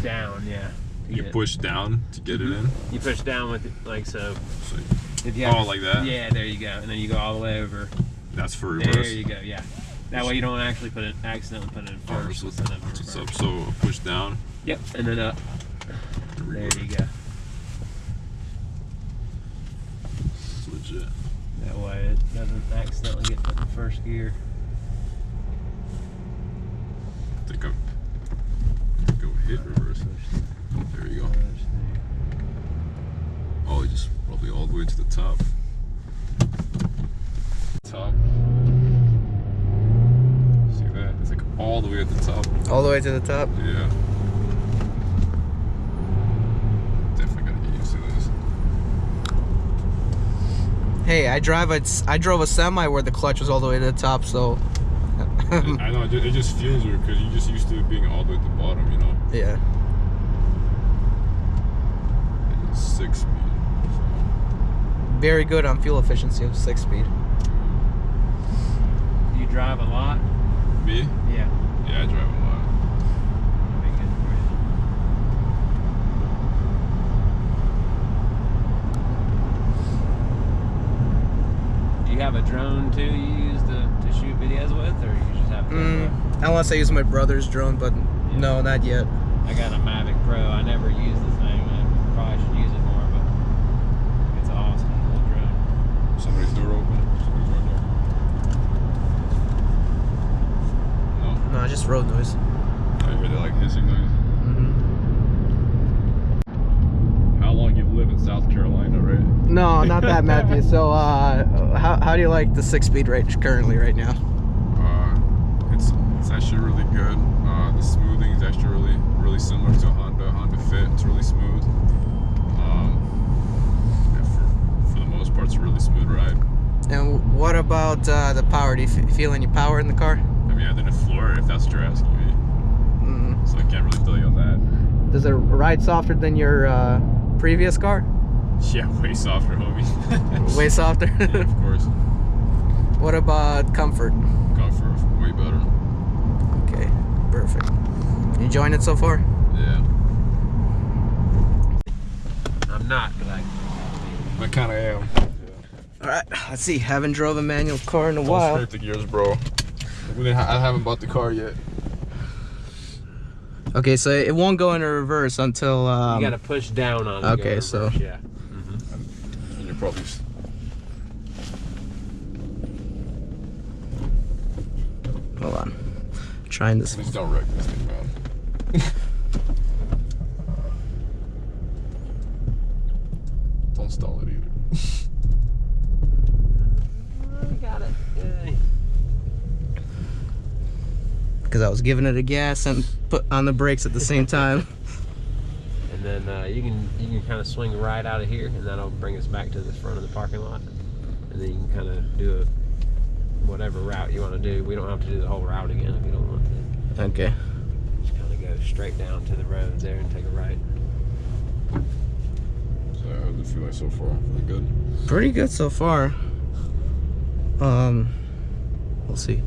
down, yeah. You push down to get it in? You push down with it, like so. If you have, like that? Yeah, there you go. And then you go all the way over. That's for reverse? There you go, yeah. That way you don't actually accidentally put it in first. Instead of reverse. Up. So push down? Yep, and then up. There you go. It's legit. That way it doesn't accidentally get put in first gear. I think I'm go hit reverse. There you go. Oh, just probably all the way to the top. Top. See that? It's like all the way at the top. All the way to the top? Yeah. Definitely gotta get used to this. Hey, I drove a semi where the clutch was all the way to the top, so. I know, it just feels weird because you're just used to it being all the way at the bottom, you know? Yeah. And it's 6-speed. So. Very good on fuel efficiency of 6-speed. Do you drive a lot? Me? Yeah. Yeah, I drive a lot. That'd be good for you. Do you have a drone too you use to shoot videos with, or you just have a GoPro? Unless I use my brother's drone, but yeah. No, not yet. I got a Mavic Pro. I never use the thing. I probably should use it more, but it's an awesome little drone. Somebody's door open. Somebody's right there. No? No, just road noise. I heard that like hissing noise. Mm-hmm. How long you've lived in South Carolina, right? No, not that, Matthew. So, how do you like the 6-speed range currently right now? It's actually really good. The smoothing is actually really similar to a Honda Fit. It's really smooth. Yeah, for the most part, it's a really smooth ride. And what about the power? Do you feel any power in the car? I mean, I didn't floor it, if that's what you're asking me. So I can't really tell you on that. Does it ride softer than your previous car? Yeah, way softer, homie. Way softer? Yeah, of course. What about comfort? Comfort, way better. Okay, perfect. You enjoying it so far? Yeah. I'm not, but I kind of am. Yeah. Alright, let's see. Haven't drove a manual car in a Don't while. scrape the gears, bro. I haven't bought the car yet. Okay, so it won't go into reverse until... you gotta push down on it. Okay, so... Yeah. And you're probably... Hold on. Trying this. Please don't wreck this thing, man. Don't stall it either. I got it. Yay. Because I was giving it a gas and put on the brakes at the same time. And then you can kind of swing right out of here, and that'll bring us back to the front of the parking lot. And then you can kind of do whatever route you want to do. We don't have to do the whole route again if you don't want to. Okay. Just kind of go straight down to the roads there and take a right. So how does it feel like so far? Pretty good? Pretty good so far. We'll see.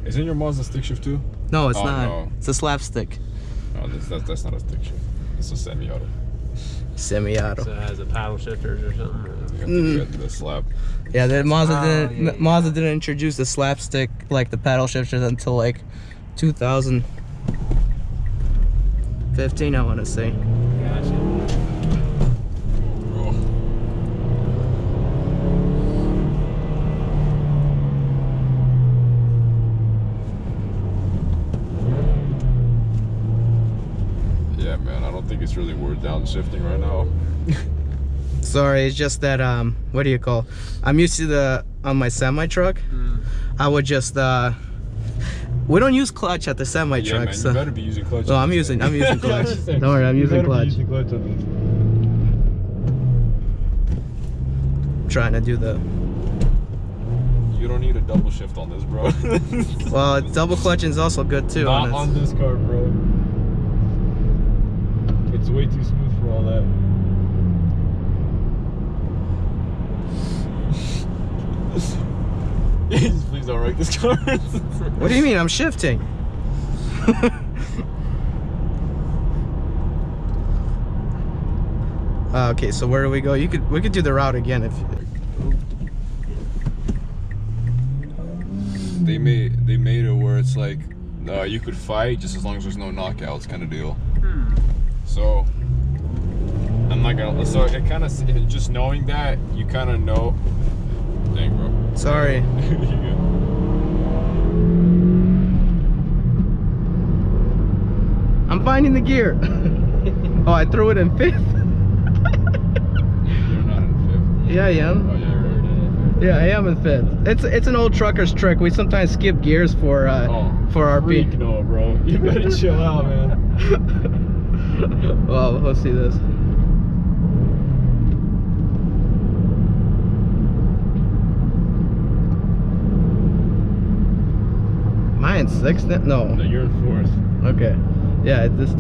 Isn't your Mazda stick shift too? No, it's not. No. It's a slap stick. No, that's not a stick shift. It's a semi-auto. Semi-auto. So it has a paddle shifters or something? You got the slap. Yeah, the Mazda yeah. Mazda didn't introduce the slap stick, like the paddle shifters, until like 2015, I want to say. Gotcha. Yeah, man, I don't think it's really worth downshifting right now. Sorry, it's just that what do you call? I'm used to on my semi truck. I would just we don't use clutch at the semi truck. Yeah, man, so. you better be using clutch. No, I'm using clutch. Don't worry, I'm using clutch. Trying to do the. You don't need a double shift on this, bro. Well, double clutching is also good too. Not on this car, bro. It's way too smooth for all that. Please don't wreck this car. What do you mean? I'm shifting. Okay, so where do we go? We could do the route again if. They made it where it's like you could fight just as long as there's no knockouts, kind of deal. So I'm not gonna. So it kind of just knowing that you kind of know. Dang, bro. Sorry. I'm finding the gear. Oh, I threw it in 5th. You're not in 5th. Yeah, I am. Oh yeah, you're right. Yeah, I am in 5th. It's an old trucker's trick. We sometimes skip gears for RP. Freak no, bro. You better chill out, man. Well, let's see this. Am I in 6th? No. No, you're in 4th. Okay. Yeah, this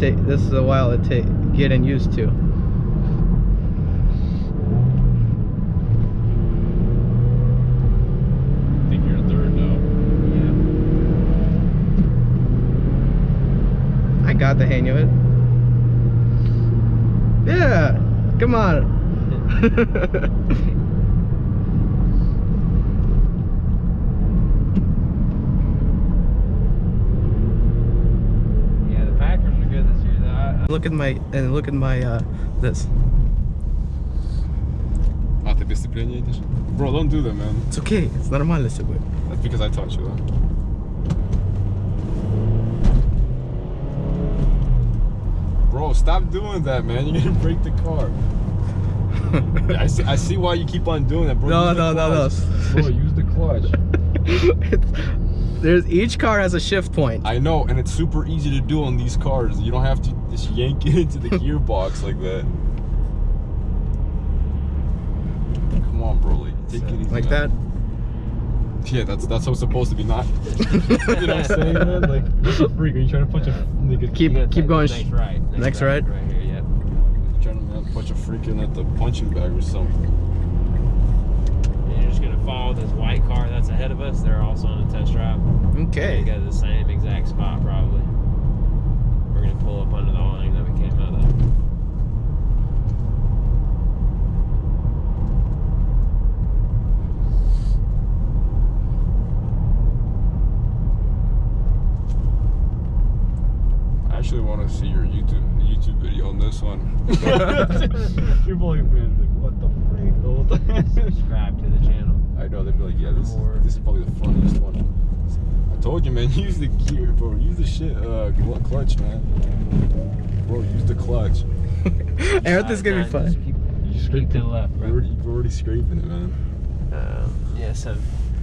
is a while to getting used to. I think you're in 3rd now. I got the hang of it. Yeah, come on. Yeah, the Packers are good this year, though. Look at my this. А, ты без сцепления едешь? Bro, don't do that, man. It's okay. It's нормально все будет. That's because I taught you that. Bro, stop doing that, man. You're gonna break the car. Yeah, I see why you keep on doing that, bro. No. Bro, use the clutch. Each car has a shift point. I know, and it's super easy to do on these cars. You don't have to just yank it into the gearbox like that. Come on, bro. Like, take it easy. Like that. Yeah, that's how it's supposed to be, not. You know what I'm saying, man? Like, what's a freak? Are you trying to punch a nigga? Keep going. Next right. Next right? Right here, yep. You're trying to punch a freaking at the punching bag or something. And you're just gonna follow this white car that's ahead of us. They're also on a test drive. They Okay. go to the same exact spot, probably. We're gonna pull up under the awning that we came out of. I actually want to see your YouTube video on this one. You're probably been like, what the freak the whole time. Subscribe to the channel. I know, they'd be like, yeah, this is probably the funniest one. I told you, man, use the gear, bro. Use the shit, clutch, man. Bro, use the clutch. Everything's gonna be fun. Just keep to the left, bro. You're already scraping it, man. Yeah, so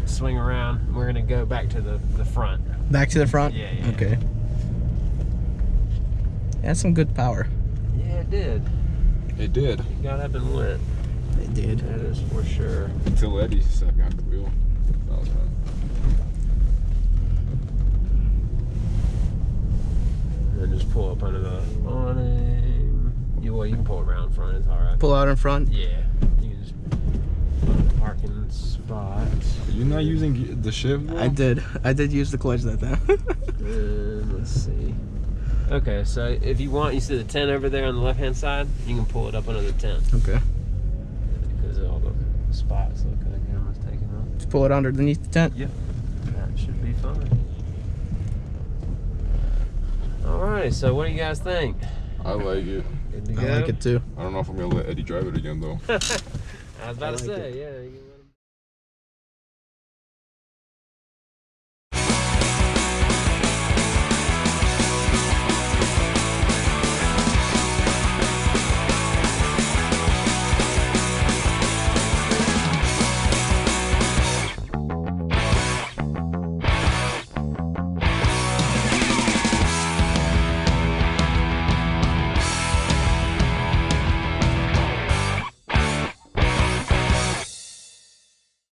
swing around. We're gonna go back to the front. Back to the front? Yeah. Okay. That's some good power. Yeah, it did. It did. It got up and went. It did. That is for sure. Until Eddie sat behind the wheel. That was fun. And then just pull up under the awning. You can pull around front. It's all right. Pull out in front? Yeah. You can just parking spot. Are you not using the shift, bro? I did use the clutch that time. And let's see. Okay, so if you want, you see the tent over there on the left-hand side, you can pull it up under the tent. Okay. Because all the spots look like camera's taken off. Just pull it underneath the tent? Yep. That should be fine. Alright, so what do you guys think? I like it. Good to go? I like it too. I don't know if I'm gonna let Eddie drive it again though. I was about to say, yeah.